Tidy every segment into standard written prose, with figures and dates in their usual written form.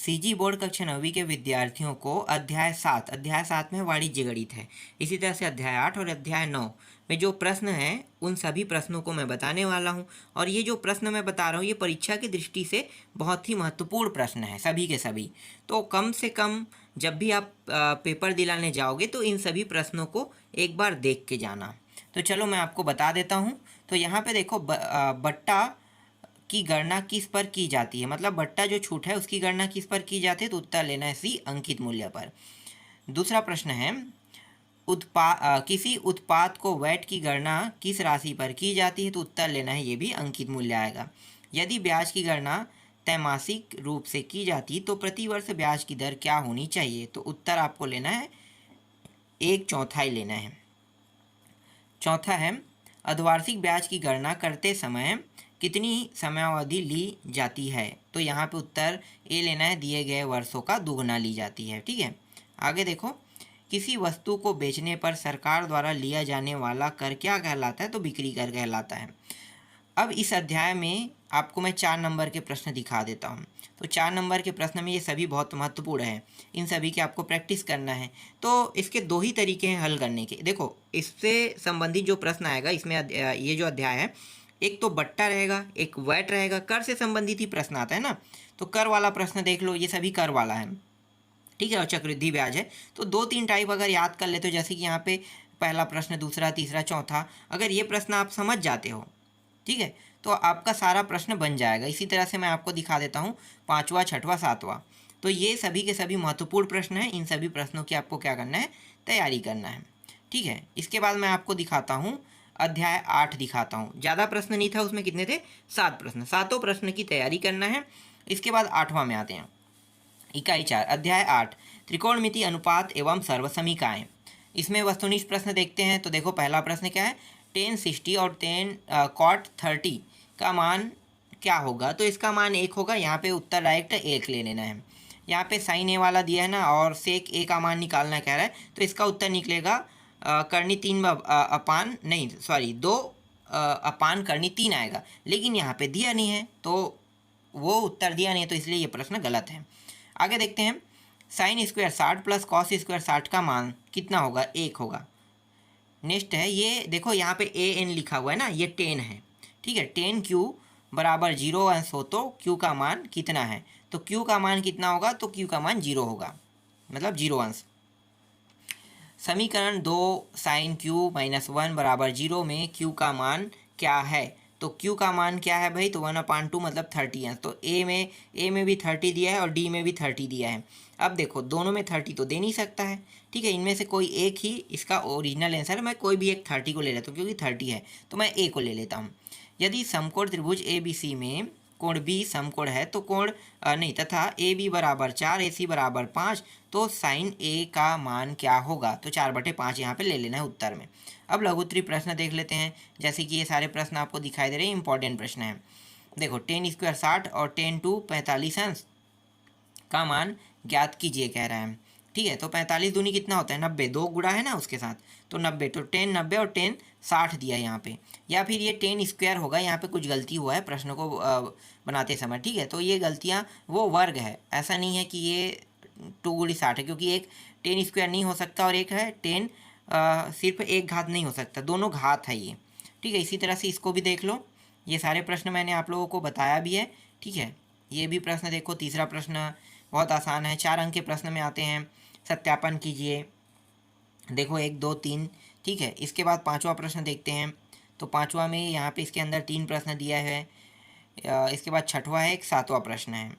CG board कक्षा 9वीं के विद्यार्थियों को अध्याय 7 में वाणिज्य गणित है। इसी तरह से अध्याय 8 और अध्याय 9 में जो प्रश्न हैं उन सभी प्रश्नों को मैं बताने वाला हूं। और ये जो प्रश्न मैं बता रहा हूं ये परीक्षा की दृष्टि से बहुत ही महत्वपूर्ण प्रश्न है, सभी के सभी। तो कम से कम जब भी आप पेपर दिलाने जाओगे तो इन सभी प्रश्नों को एक बार देख के जाना। तो चलो मैं आपको बता देता हूँ। तो यहाँ पे देखो, बट्टा की गणना किस पर की जाती है, मतलब बट्टा जो छूट है उसकी गणना किस पर की जाती है, तो उत्तर लेना है सी, अंकित मूल्य पर। दूसरा प्रश्न है, किसी उत्पाद को वैट की गणना किस राशि पर की जाती है, तो उत्तर लेना है ये भी अंकित मूल्य आएगा। यदि ब्याज की गणना त्रैमासिक रूप से की जाती तो प्रति वर्ष ब्याज की दर क्या होनी चाहिए, तो उत्तर आपको लेना है 1/4 लेना है। चौथा है, अर्धवार्षिक ब्याज की गणना करते समय कितनी समयावधि ली जाती है, तो यहाँ पे उत्तर ए लेना है, दिए गए वर्षों का दुगना ली जाती है। ठीक है, आगे देखो, किसी वस्तु को बेचने पर सरकार द्वारा लिया जाने वाला कर क्या कहलाता है, तो बिक्री कर कहलाता है। अब इस अध्याय में आपको मैं 4 नंबर के प्रश्न दिखा देता हूँ। तो 4 नंबर के प्रश्न में ये सभी बहुत महत्वपूर्ण हैं, इन सभी की आपको प्रैक्टिस करना है। तो इसके 2 ही तरीके हैं हल करने के। देखो, इससे संबंधित जो प्रश्न आएगा इसमें ये जो अध्याय है, एक तो बट्टा रहेगा, एक वैट रहेगा, कर से संबंधित ही प्रश्न आता है ना। तो कर वाला प्रश्न देख लो, ये सभी कर वाला है। ठीक है, और चक्रवृद्धि ब्याज है। तो 2-3 टाइप अगर याद कर लेते हो, जैसे कि यहाँ पे पहला प्रश्न, दूसरा, तीसरा, चौथा, अगर ये प्रश्न आप समझ जाते हो, ठीक है, तो आपका सारा प्रश्न बन जाएगा। इसी तरह से मैं आपको दिखा देता हूँ 5वां, 6वां, 7वां। तो ये सभी के सभी महत्वपूर्ण प्रश्न हैं। इन सभी प्रश्नों की आपको क्या करना है, तैयारी करना है। ठीक है, इसके बाद मैं आपको दिखाता हूँ अध्याय 8 दिखाता हूँ। ज़्यादा प्रश्न नहीं था उसमें, कितने थे, 7 प्रश्न। 7 प्रश्न की तैयारी करना है। इसके बाद 8वां में आते हैं। इकाई 4, अध्याय 8, त्रिकोणमिति, अनुपात एवं सर्वसमीकाएं। इसमें वस्तुनिष्ठ प्रश्न देखते हैं। तो देखो, पहला प्रश्न क्या है, tan 60 और tan cot 30 का मान क्या होगा, तो इसका मान 1 होगा। यहाँ पे उत्तर डायरेक्ट 1 ले लेना है। यहाँ पे साइन ए वाला दिया है ना, और सेक ए का मान निकालना कह रहा है, तो इसका उत्तर निकलेगा करनी 3 अपान नहीं, सॉरी 2 अपान करनी 3 आएगा। लेकिन यहाँ पे दिया नहीं है, तो वो उत्तर दिया नहीं है, तो इसलिए ये प्रश्न गलत है। आगे देखते हैं, sine square 60 plus cos square 60 का मान कितना होगा, 1 होगा। नेक्स्ट है, ये देखो यहाँ पे ए एन लिखा हुआ है ना, ये 10 है। ठीक है, 10 क्यू बराबर 0 अंश हो तो क्यू का मान कितना है, तो क्यू का मान कितना होगा, तो क्यू का मान 0 होगा, मतलब 0 अंश। समीकरण 2 साइन क्यू माइनस 1 बराबर 0 में क्यू का मान क्या है, तो क्यू का मान क्या है भाई, तो 1/2 मतलब 30 अंश। तो ए में भी 30 दिया है और डी में भी 30 दिया है। अब देखो, दोनों में 30 तो दे नहीं सकता है। ठीक है, इनमें से कोई एक ही इसका ओरिजिनल आंसर है। मैं कोई भी एक 30 को ले लेता हूँ, क्योंकि 30 है तो मैं ए को ले लेता हूँ। यदि समकोण त्रिभुज ए बी सी में कोण बी समकोण है तो कोण नहीं, तथा ए बी बराबर 4 ए सी बराबर 5, तो साइन ए का मान क्या होगा, तो 4/5 यहाँ पे ले लेना है उत्तर में। अब लघुत्तरी प्रश्न देख लेते हैं। जैसे कि ये सारे प्रश्न आपको दिखाई दे रहे हैं, इंपॉर्टेंट प्रश्न हैं। देखो, tan स्क्वायर 60 और tan 2 45 अंश का मान ज्ञात कीजिए कह रहा है। ठीक है, तो 45 दूनी कितना होता है, 90, 2 गुणा है ना उसके साथ, तो 90। तो tan 90 और tan 60 दिया है यहाँ पे, या फिर ये tan स्क्वायर होगा। यहाँ पे कुछ गलती हुआ है प्रश्न को बनाते समय। ठीक है, तो ये गलतियाँ वो वर्ग है, ऐसा नहीं है कि ये 2 गुणी 60 है, क्योंकि एक tan स्क्वायर नहीं हो सकता और एक है tan सिर्फ एक घात नहीं हो सकता, दोनों घात है ये। ठीक है, इसी तरह से इसको भी देख लो। ये सारे प्रश्न मैंने आप लोगों को बताया भी है। ठीक है, ये भी प्रश्न देखो। तीसरा प्रश्न बहुत आसान है, 4 अंक के प्रश्न में आते हैं। सत्यापन कीजिए। देखो 1 2 3। ठीक है, इसके बाद 5वां प्रश्न देखते हैं। तो 5वां में यहाँ पे इसके अंदर 3 प्रश्न दिया है। इसके बाद 6वां है, एक 7वां प्रश्न है।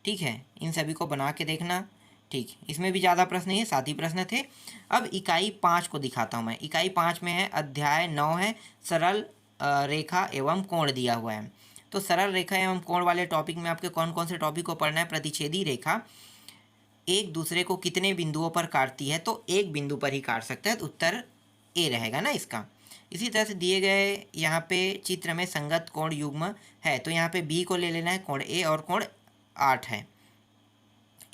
ठीक है, इन सभी को बना के देखना। ठीक, इसमें भी ज़्यादा प्रश्न नहीं है, 7 ही प्रश्न थे। अब इकाई 5 को दिखाता हूँ मैं। इकाई 5 में है, अध्याय 9 है, सरल रेखा एवं कोण दिया हुआ है। तो सरल रेखा एवं कोण वाले टॉपिक में आपके कौन कौन से टॉपिक को पढ़ना है, प्रतिच्छेदी रेखा एक दूसरे को कितने बिंदुओं पर काटती है, तो एक बिंदु पर ही काट सकता है, तो उत्तर ए रहेगा ना इसका। इसी तरह से दिए गए यहाँ पे चित्र में संगत कोण युग्म है, तो यहाँ पे बी को ले लेना है, कोण ए और कोण 8 है।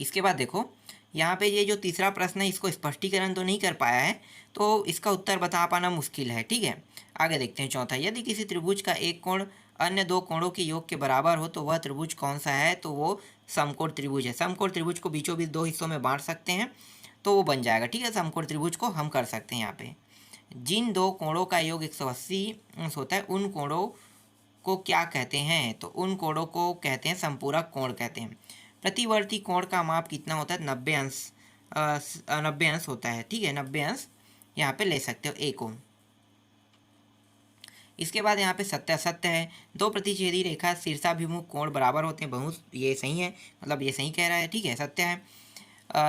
इसके बाद देखो, यहाँ पे ये जो तीसरा प्रश्न है, इसको स्पष्टीकरण तो नहीं कर पाया है, तो इसका उत्तर बता पाना मुश्किल है। ठीक है, आगे देखते हैं। चौथा, यदि किसी त्रिभुज का एक कोण अन्य 2 कोणों के योग के बराबर हो तो वह त्रिभुज कौन सा है, तो वो समकोण त्रिभुज है। समकोण त्रिभुज को बीचों बीच दो हिस्सों में बांट सकते हैं तो वो बन जाएगा, ठीक है। समकोण त्रिभुज को हम कर सकते हैं यहाँ पे। जिन दो कोणों का योग 180 अंश होता है उन कोणों को क्या कहते हैं? तो उन कोणों को कहते हैं समपूरक कोण कहते हैं। प्रतिवर्ती कोण का माप कितना होता है? 90 अंश, 90 अंश होता है, ठीक है। 90 अंश यहाँ पे ले सकते हो ए कोण। इसके बाद यहाँ पे सत्य असत्य है। दो प्रतिच्छेदी रेखा शीर्षाभिमुख कोण बराबर होते हैं। बहुत ये सही है, मतलब ये सही कह रहा है, ठीक है, सत्य है।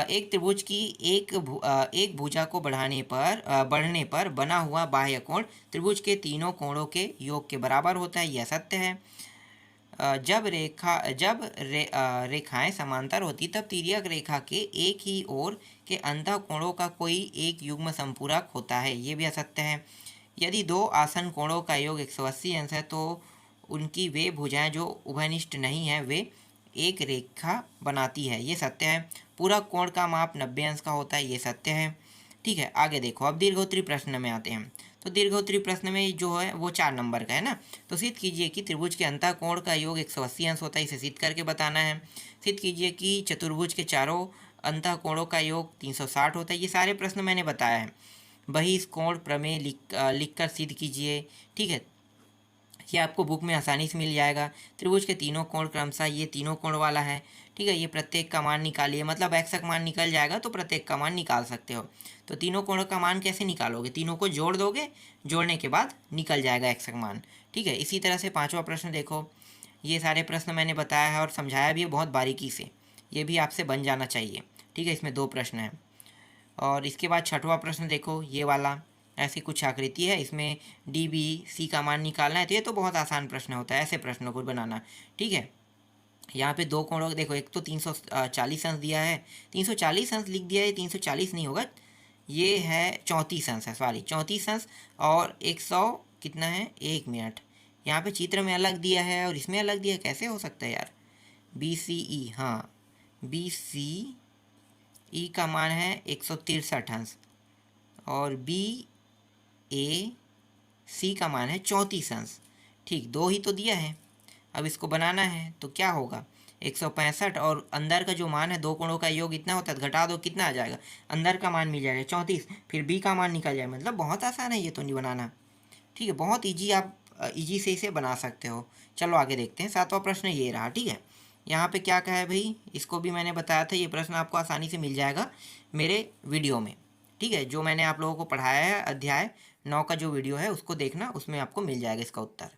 एक त्रिभुज की एक भुजा को बढ़ने पर बना हुआ बाह्य कोण त्रिभुज के तीनों कोणों के योग के बराबर होता है, यह सत्य है। जब रेखाएं समांतर होती तब तिर्यक रेखा के एक ही ओर के अंतः कोणों का कोई एक युग्म संपूरक होता है, ये भी असत्य है। यदि दो आसन कोणों का योग 180 अंश है तो उनकी वे भुजाएं जो उभयनिष्ठ नहीं है वे एक रेखा बनाती है, ये सत्य है। पूरक कोण का माप 90 अंश का होता है, ये सत्य है, ठीक है। आगे देखो, अब दीर्घोत्तरी प्रश्न में आते हैं। तो दीर्घोत्तरी प्रश्न में जो है वो 4 नंबर का है ना। तो सिद्ध कीजिए कि त्रिभुज के अंतः कोण का योग 180 अंश होता है, इसे सिद्ध करके बताना है। सिद्ध कीजिए कि चतुर्भुज के चारों अंतः कोणों का योग 360 होता है। ये सारे प्रश्न मैंने बताया है। बहिष्कोण प्रमेय लिख कर सिद्ध कीजिए, ठीक है। ये आपको बुक में आसानी से मिल जाएगा। त्रिभुज के तीनों कोण क्रमशः ये तीनों कोण वाला है, ठीक है। ये प्रत्येक का मान निकालिए, मतलब x का मान निकल जाएगा तो प्रत्येक का मान निकाल सकते हो। तो तीनों कोणों का मान कैसे निकालोगे? तीनों को जोड़ दोगे, जोड़ने के बाद निकल जाएगा x का मान, ठीक है। इसी तरह से 5वां प्रश्न देखो। ये सारे प्रश्न मैंने बताया है और समझाया भी है बहुत बारीकी से, ये भी आपसे बन जाना चाहिए, ठीक है। इसमें 2 प्रश्न हैं। और इसके बाद 6वां प्रश्न देखो, ये वाला ऐसी कुछ आकृति है, इसमें डी बी सी का मान निकालना है। तो ये तो बहुत आसान प्रश्न होता है ऐसे प्रश्नों को बनाना, ठीक है। यहाँ पे दो कोणों देखो, एक तो 340 अंश दिया है, 340 अंश लिख दिया है, 340 नहीं होगा, ये है 34 अंश है, सॉरी 34 अंश। और 100 कितना है? 1 मिनट। यहाँ पे चित्र में अलग दिया है और इसमें अलग दिया है, कैसे हो सकता है यार? BCE, हाँ BCE का मान है 163 अंश और BAC का मान है 34 अंश, ठीक। 2 ही तो दिया है, अब इसको बनाना है तो क्या होगा? 165 और अंदर का जो मान है, दो कोणों का योग इतना होता है, घटा दो कितना आ जाएगा? अंदर का मान मिल जाएगा 34, फिर B का मान निकल जाएगा। मतलब बहुत आसान है ये तो नहीं बनाना, ठीक है। बहुत ईजी, आप ईजी से इसे बना सकते हो। चलो आगे देखते हैं। 7वां प्रश्न ये रहा, ठीक है। यहाँ पे क्या कहा है भाई, इसको भी मैंने बताया था, ये प्रश्न आपको आसानी से मिल जाएगा मेरे वीडियो में, ठीक है। जो मैंने आप लोगों को पढ़ाया है अध्याय 9 का जो वीडियो है उसको देखना, उसमें आपको मिल जाएगा इसका उत्तर।